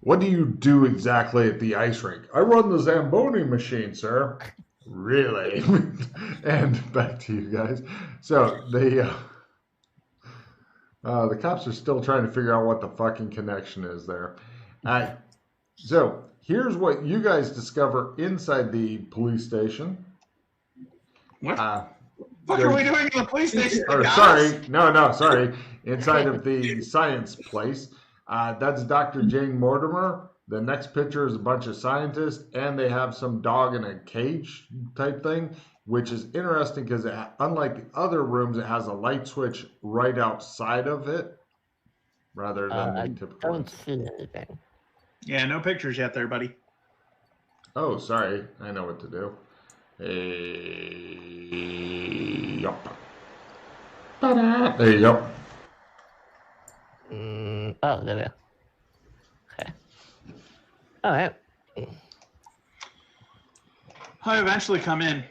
what do you do exactly at the ice rink? I run the Zamboni machine, sir. Really? And back to you guys. So the cops are still trying to figure out what the fucking connection is there. So here's what you guys discover inside the police station. What? What are we doing in the police station? Sorry. Inside of the science place. That's Dr. Jane Mortimer. The next picture is a bunch of scientists, and they have some dog in a cage type thing, which is interesting because unlike the other rooms, it has a light switch right outside of it rather than the typical. I don't see anything. Yeah, no pictures yet there, buddy. Oh, sorry. I know what to do. Yup. There you go. Oh, there we go. Okay. All right. I eventually come in.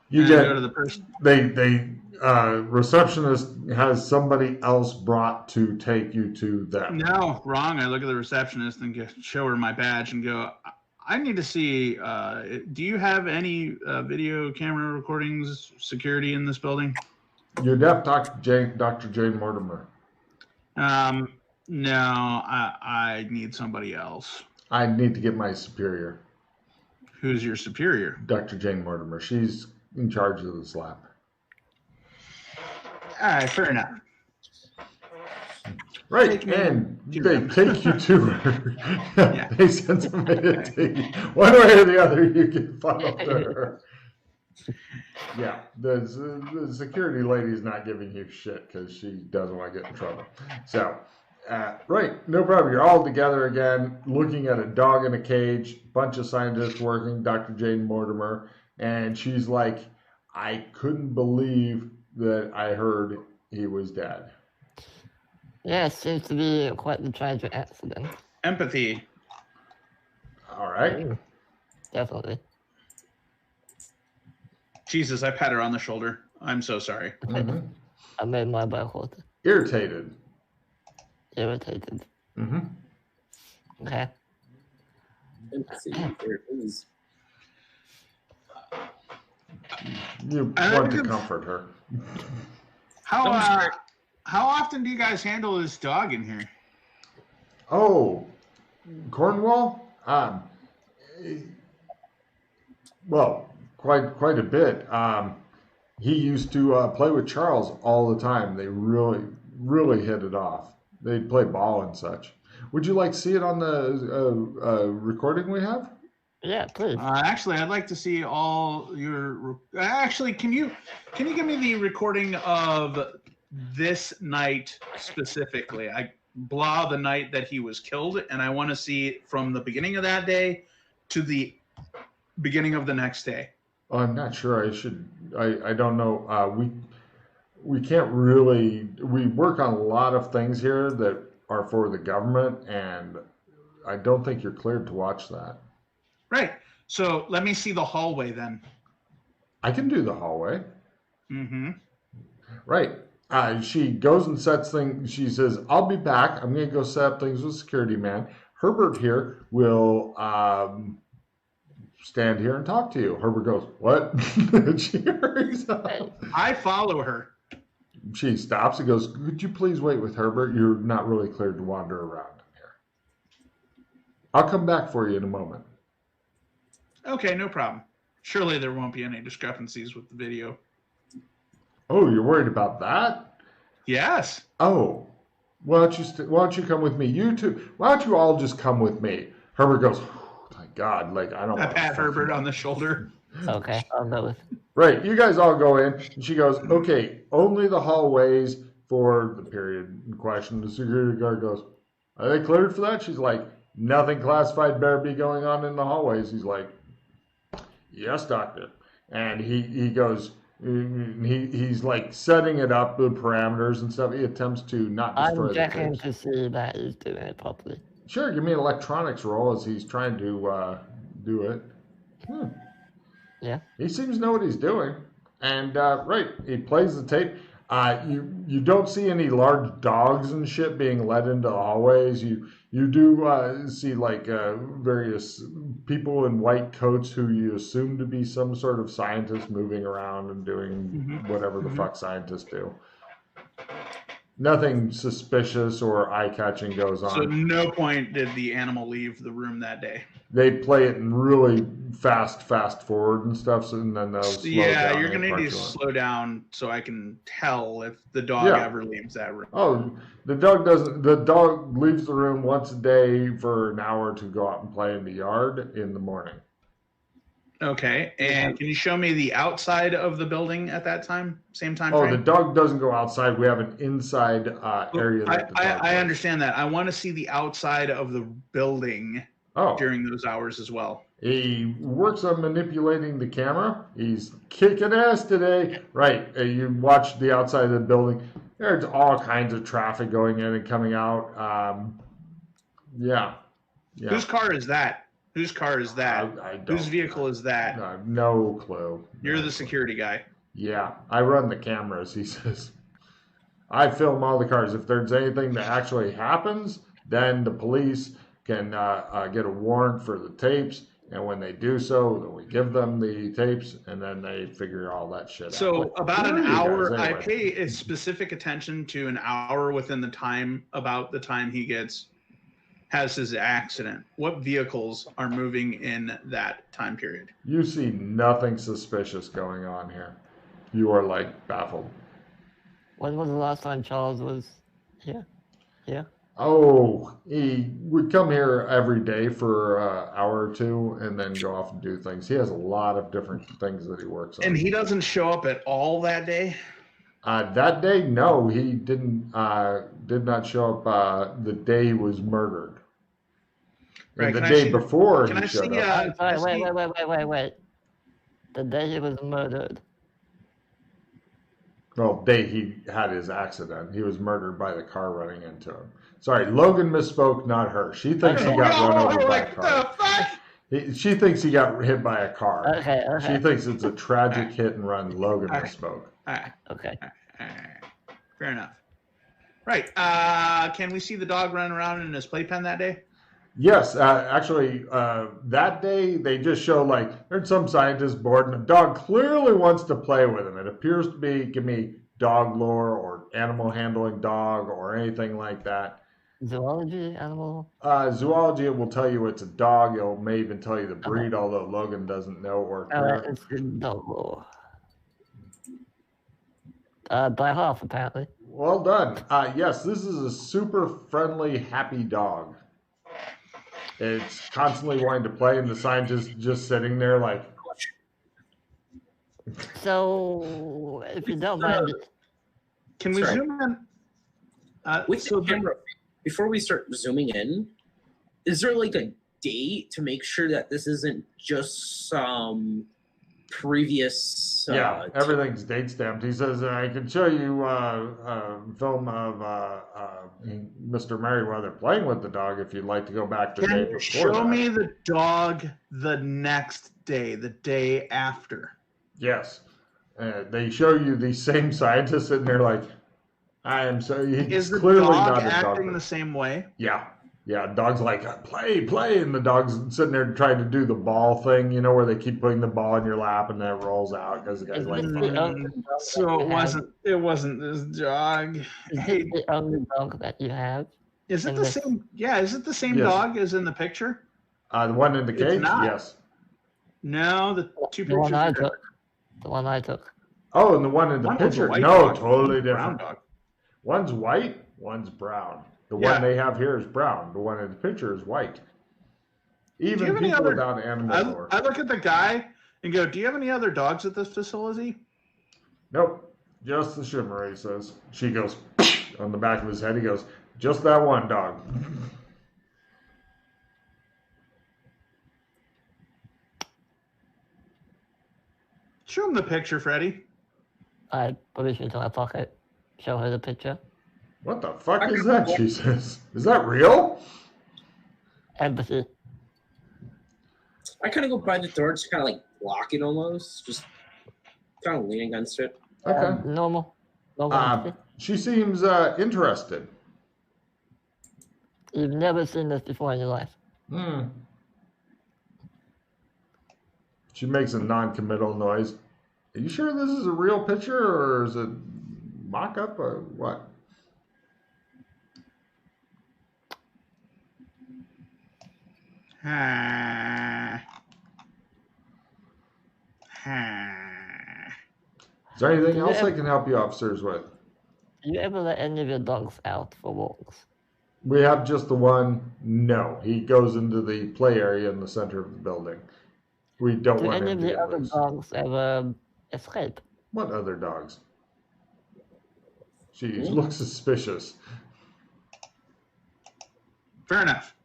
You go get to the person. they receptionist has somebody else brought to take you to them. No, wrong. I look at the receptionist and show her my badge and go, I need to see, do you have any video camera recordings security in this building? You'd have to talk to Dr. Jane Mortimer. No, I need somebody else. I need to get my superior. Who's your superior? Dr. Jane Mortimer. She's in charge of this lab. All right, fair enough. Right, and they take you to her. Yeah. They send somebody to take you. One way or the other, you get funneled to her. Yeah, the security lady is not giving you shit because she doesn't want to get in trouble. So, right, no problem. You're all together again, looking at a dog in a cage, bunch of scientists working, Dr. Jane Mortimer, and she's like, I couldn't believe that I heard he was dead. Yeah, it seems to be quite the tragic accident. Empathy. All right. Definitely. Jesus, I pat her on the shoulder. I'm so sorry. Mm-hmm. I made my butthole Irritated. irritated. Mm-hmm. Okay. Empathy. There it is. You I want to think comfort her. How often do you guys handle this dog in here? Oh, Cornwall? Well, quite a bit. He used to play with Charles all the time. They really hit it off. They'd play ball and such. Would you like to see it on the recording we have? Yeah, please. Actually, I'd like to see all your. Actually, can you give me the recording of this night specifically? The night that he was killed, and I want to see from the beginning of that day to the beginning of the next day. Oh, I'm not sure. I don't know. We can't really. We work on a lot of things here that are for the government, and I don't think you're cleared to watch that. Right. So let me see the hallway then. I can do the hallway. Mm-hmm. Right. She goes and sets things. She says, "I'll be back. I'm going to go set up things with security man. Herbert here will stand here and talk to you." Herbert goes, "What?" She hurries up. I follow her. She stops and goes, "Could you please wait with Herbert? You're not really cleared to wander around here. I'll come back for you in a moment." Okay, no problem. Surely there won't be any discrepancies with the video. Oh, you're worried about that? Yes. Oh, why don't you come with me? You two, why don't you all just come with me? Herbert goes, "Oh, my God, like I don't." I pat Herbert on the shoulder. Okay, I'll go with. Right, you guys all go in. And she goes, "Okay, only the hallways for the period in question." The security guard goes, "Are they cleared for that?" She's like, "Nothing classified better be going on in the hallways." He's like, "Yes, doctor." And he goes, he's like setting it up, the parameters and stuff. He attempts to not destroy I'm the checking tapes. to see that he's doing it properly. Sure, give me an electronics roll as he's trying to do it. Yeah. He seems to know what he's doing. And right, he plays the tape. You don't see any large dogs and shit being led into the hallways. You do see like various people in white coats who you assume to be some sort of scientist moving around and doing whatever the fuck scientists do. Nothing suspicious or eye-catching goes on. So at no point did the animal leave the room that day. They play it in really fast forward and stuff, so, and then they'll slow down. Yeah, you're gonna need to slow down so I can tell if the dog ever leaves that room. Oh, the dog doesn't. The dog leaves the room once a day for an hour to go out and play in the yard in the morning. Okay, and can you show me the outside of the building at that time? Same time frame? Oh, the dog doesn't go outside. We have an inside area. I understand that. I want to see the outside of the building during those hours as well. He works on manipulating the camera. He's kicking ass today. Right, you watch the outside of the building. There's all kinds of traffic going in and coming out. Yeah. Whose car is that? Whose car is that? I don't. Whose vehicle is that? I have no clue. You're the security guy. Yeah, I run the cameras, he says. I film all the cars. If there's anything that actually happens, then the police can get a warrant for the tapes. And when they do so, then we give them the tapes, and then they figure all that shit out. So about an hour, anyway. I pay a specific attention to an hour within the time, about the time he has his accident. What vehicles are moving in that time period? You see nothing suspicious going on here. You are like baffled. When was the last time Charles was here? Yeah. Oh, he would come here every day for an hour or two and then go off and do things. He has a lot of different things that he works on. And he doesn't show up at all that day? That day, no, he did not show up the day he was murdered. Right, and the day before he showed up. Wait. The day he was murdered. Well, day he had his accident. He was murdered by the car running into him. Sorry, Logan misspoke, not her. She thinks he got run over by a car. The fuck? She thinks he got hit by a car. Okay. She thinks it's a tragic hit and run. Logan misspoke. Okay. Fair enough. Right. Can we see the dog run around in his playpen that day? Yes, actually, that day they just show like there's some scientist bored and the dog clearly wants to play with him. It appears to be give me dog lore or animal handling dog or anything like that. Zoology, animal. Zoology, it will tell you it's a dog. It may even tell you the breed, although Logan doesn't know or care. It's dog lore. By half apparently. Well done. Yes, this is a super friendly, happy dog. It's constantly wanting to play, and the scientist just sitting there like. So, if you don't mind, Can we zoom in? With the camera, before we start zooming in, is there like a date to make sure that this isn't just some previous? Yeah, everything's date stamped. He says, I can show you film of Mr. Merriweather playing with the dog if you'd like to go back to the day Can before. show me the dog the next day, the day after. Yes. They show you the same scientist sitting there like, I am so. Is the clearly dog not a acting dog. the same way? Yeah. Yeah, dog's like, play, and the dog's sitting there trying to do the ball thing, you know, where they keep putting the ball in your lap and then it rolls out because the guy's like, So it wasn't this dog. Is it the only dog that you have? Is it the same? Yeah, is it the same Yes. dog as in the picture? the one in the cage? not. Yes. No, the two The one pictures. I are took. different. The one I took. Oh, and the one in the One was a picture? white No, dog, totally one was a brown different. dog. One's white, one's brown. The Yeah. one they have here is brown. The one in the picture is white. Even have any people other- without animal lore. I look at the guy and go, "Do you have any other dogs at this facility?" Nope, just the shimmer, he says. She goes on the back of his head. He goes, just that one dog. Show him the picture, Freddie. I probably should in my pocket. Show her the picture. What the fuck is that? She says. Is that real? Empathy. I kind of go by the door, just kind of like block it almost, just kind of lean against it. Okay. Normal. Empathy. She seems interested. You've never seen this before in your life. She makes a non-committal noise. Are you sure this is a real picture or is it mock-up or what? Is there anything else I can help you officers with? Do you ever let any of your dogs out for walks? We have just the one. No, he goes into the play area in the center of the building. We don't Do want any him of to the get other loose. dogs ever escape? What other dogs? She looks suspicious. Fair enough.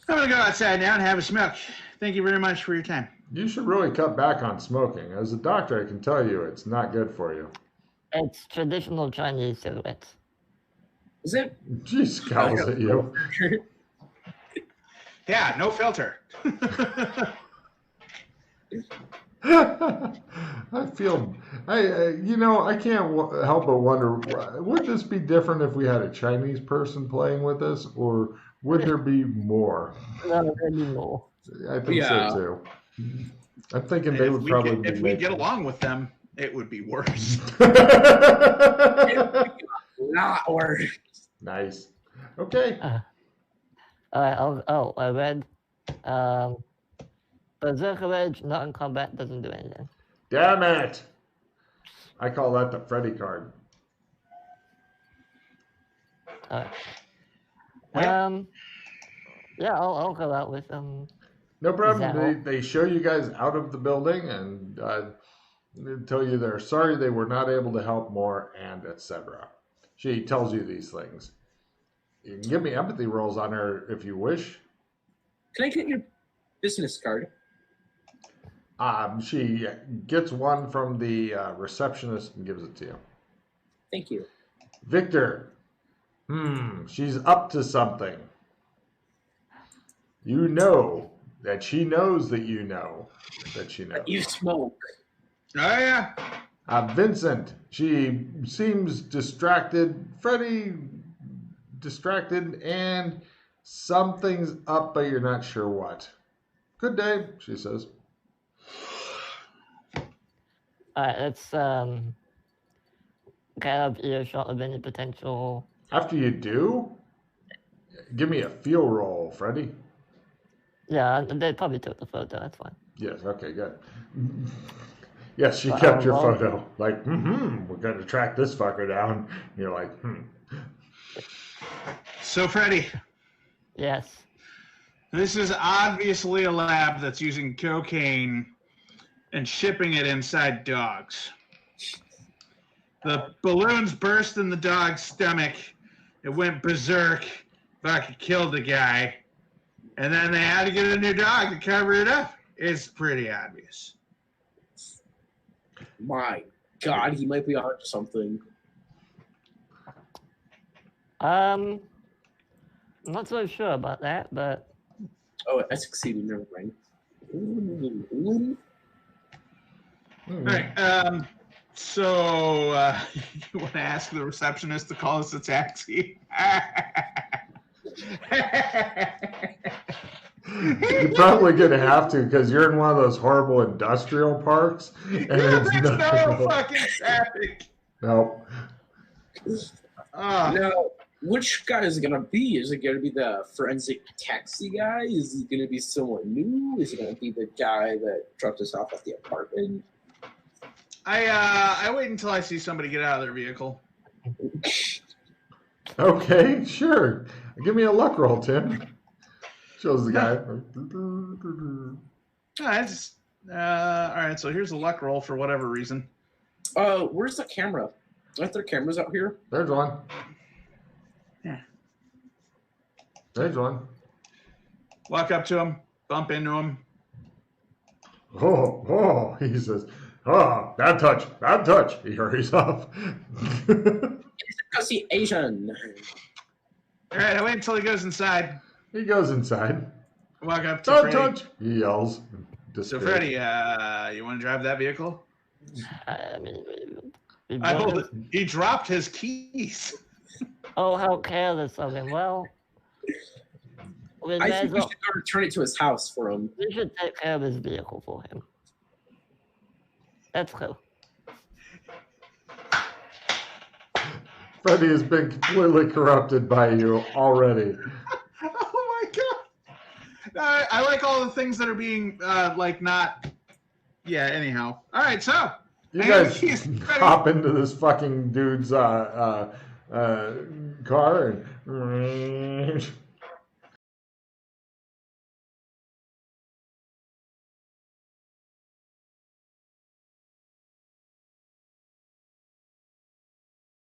I'm gonna go outside now and have a smoke. Thank you very much for your time. You should really cut back on smoking. As a doctor, I can tell you it's not good for you. It's traditional Chinese cigarettes. Is it? She scowls at you. Yeah, no filter. I feel, I can't help but wonder, would this be different if we had a Chinese person playing with us, or would there be more? No, there'd be more. I think Yeah. so too. I'm thinking And they if would we probably get, be. if we get along with them, it would be worse. Not worse. Nice. Okay. I read. Berserker Rage, not in combat, doesn't do anything. Damn it! I call that the Freddy card. Alright. Well- Yeah, I'll go out with No problem. Zao. They show you guys out of the building and they tell you they're sorry they were not able to help more and etc. She tells you these things. You can give me empathy rolls on her if you wish. Can I get your business card? She gets one from the receptionist and gives it to you. Thank you. Victor. She's up to something. You know that she knows that you know that she knows. You smoke. Oh, yeah. Vincent. She seems distracted. Freddie, distracted, and something's up, but you're not sure what. Good day, she says. Let's get out of earshot of any potential. After you do, give me a feel roll, Freddie. Yeah, they probably took the photo. That's fine. Yes, okay, good. Yes, she kept your photo. Like, we're going to track this fucker down. And you're like, So, Freddie. Yes. This is obviously a lab that's using cocaine and shipping it inside dogs. The balloons burst in the dog's stomach. It went berserk. Fucking killed the guy. And then they had to get a new dog to cover it up. It's pretty obvious. My God, he might be onto something. I'm not so sure about that, but... Oh, I succeeded. Never mind. All right. So you want to ask the receptionist to call us a taxi? you're probably going to have to because you're in one of those horrible industrial parks. And There's no fucking traffic. Nope. Now, which guy is it going to be? Is it going to be the forensic taxi guy? Is it going to be someone new? Is it going to be the guy that dropped us off at the apartment? I wait until I see somebody get out of their vehicle. Okay, sure. Give me a luck roll, Tim. Shows the guy. All right, so here's a luck roll for whatever reason. Where's the camera? Aren't there cameras out here? There's one. Yeah. There's one. Walk up to him, bump into him. Oh, he says, oh, bad touch. He hurries off. Because he's Asian. All right, I wait until he goes inside. He goes inside. Walk up to Don't Freddie. touch, he yells. So, Freddie, you want to drive that vehicle? I mean... He dropped his keys. Oh, how careless of him. Well... I think we should go return it to his house for him. We should take care of his vehicle for him. Let's go. Freddie has been completely corrupted by you already. Oh my God. I like all the things that are being, not... Yeah, anyhow. All right, so... You guys hop into this fucking dude's car and...